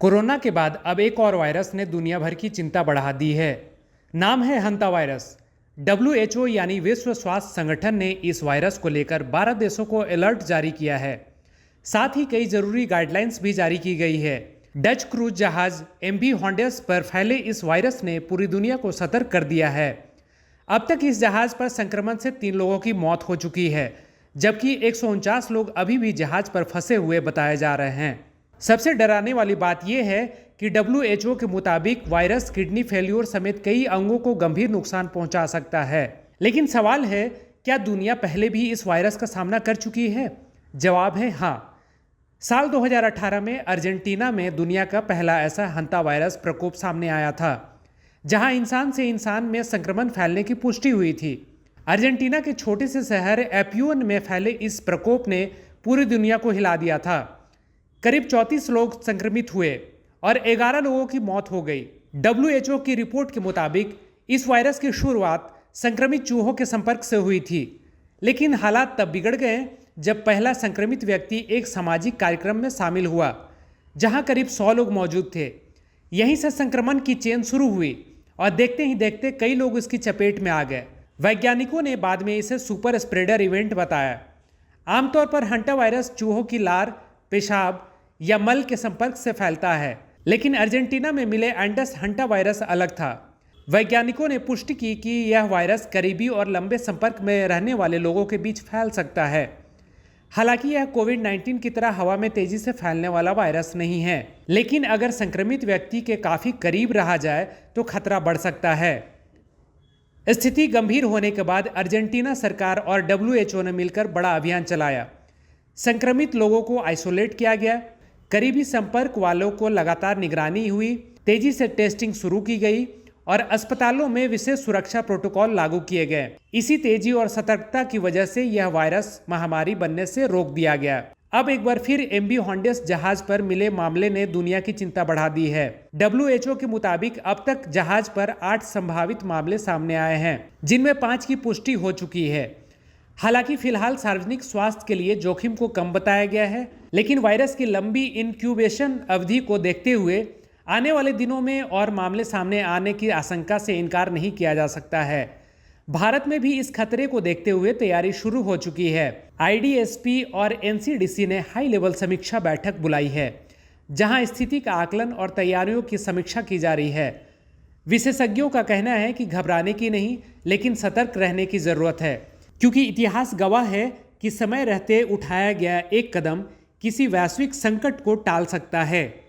Corona के बाद अब एक और वायरस ने दुनिया भर की चिंता बढ़ा दी है। नाम है हंता वायरस। WHO यानी विश्व स्वास्थ्य संगठन ने इस वायरस को लेकर 12 देशों को अलर्ट जारी किया है। साथ ही कई जरूरी गाइडलाइंस भी जारी की गई है। डच क्रूज जहाज MV हॉन्डेस पर फैले इस वायरस ने पूरी दुनिया को सतर्क कर दिया है। अब तक इस जहाज पर संक्रमण से 3 लोगों की मौत हो चुकी है, जबकि 149 लोग अभी भी जहाज पर फंसे हुए बताए जा रहे हैं। सबसे डराने वाली बात यह है कि WHO के मुताबिक वायरस किडनी फेल्योर समेत कई अंगों को गंभीर नुकसान पहुंचा सकता है। लेकिन सवाल है, क्या दुनिया पहले भी इस वायरस का सामना कर चुकी है? जवाब है हाँ। साल 2018 में अर्जेंटीना में दुनिया का पहला ऐसा हंता वायरस प्रकोप सामने आया था, जहां इंसान से इंसान में संक्रमण फैलने की पुष्टि हुई थी। अर्जेंटीना के छोटे से शहर एप्यून में फैले इस प्रकोप ने पूरी दुनिया को हिला दिया था। करीब 34 लोग संक्रमित हुए और 11 लोगों की मौत हो गई। WHO की रिपोर्ट के मुताबिक इस वायरस की शुरुआत संक्रमित चूहों के संपर्क से हुई थी, लेकिन हालात तब बिगड़ गए जब पहला संक्रमित व्यक्ति एक सामाजिक कार्यक्रम में शामिल हुआ, जहां करीब 100 लोग मौजूद थे। यहीं से संक्रमण की चेन शुरू हुई और देखते ही देखते कई लोग इसकी चपेट में आ गए। वैज्ञानिकों ने बाद में इसे सुपर स्प्रेडर इवेंट बताया। आमतौर पर हंटा वायरस चूहों की लार, पेशाब या मल के संपर्क से फैलता है, लेकिन अर्जेंटीना में मिले एंडस हंटा वायरस अलग था। वैज्ञानिकों ने पुष्टि की कि यह वायरस करीबी और लंबे संपर्क में रहने वाले लोगों के बीच फैल सकता है। हालांकि यह कोविड-19 की तरह हवा में तेजी से फैलने वाला वायरस नहीं है, लेकिन अगर संक्रमित व्यक्ति के काफी करीब रहा जाए तो खतरा बढ़ सकता है। स्थिति गंभीर होने के बाद अर्जेंटीना सरकार और WHO ने मिलकर बड़ा अभियान चलाया। संक्रमित लोगों को आइसोलेट किया गया, करीबी संपर्क वालों को लगातार निगरानी हुई, तेजी से टेस्टिंग शुरू की गई और अस्पतालों में विशेष सुरक्षा प्रोटोकॉल लागू किए गए। इसी तेजी और सतर्कता की वजह से यह वायरस महामारी बनने से रोक दिया गया। अब एक बार फिर MV हॉन्डेस जहाज पर मिले मामले ने दुनिया की चिंता बढ़ा दी है। WHO के मुताबिक अब तक जहाज पर 8 संभावित मामले सामने आए हैं, जिनमें 5 की पुष्टि हो चुकी है। हालांकि फिलहाल सार्वजनिक स्वास्थ्य के लिए जोखिम को कम बताया गया है, लेकिन वायरस की लंबी इनक्यूबेशन अवधि को देखते हुए आने वाले दिनों में और मामले सामने आने की आशंका से इनकार नहीं किया जा सकता है। भारत में भी इस खतरे को देखते हुए तैयारी शुरू हो चुकी है। IDSP और NCDC ने हाई लेवल समीक्षा बैठक बुलाई है, जहां स्थिति का आकलन और तैयारियों की समीक्षा की जा रही है। विशेषज्ञों का कहना है कि घबराने की नहीं, लेकिन सतर्क रहने की जरूरत है, क्योंकि इतिहास गवाह है कि समय रहते उठाया गया एक कदम किसी वैश्विक संकट को टाल सकता है।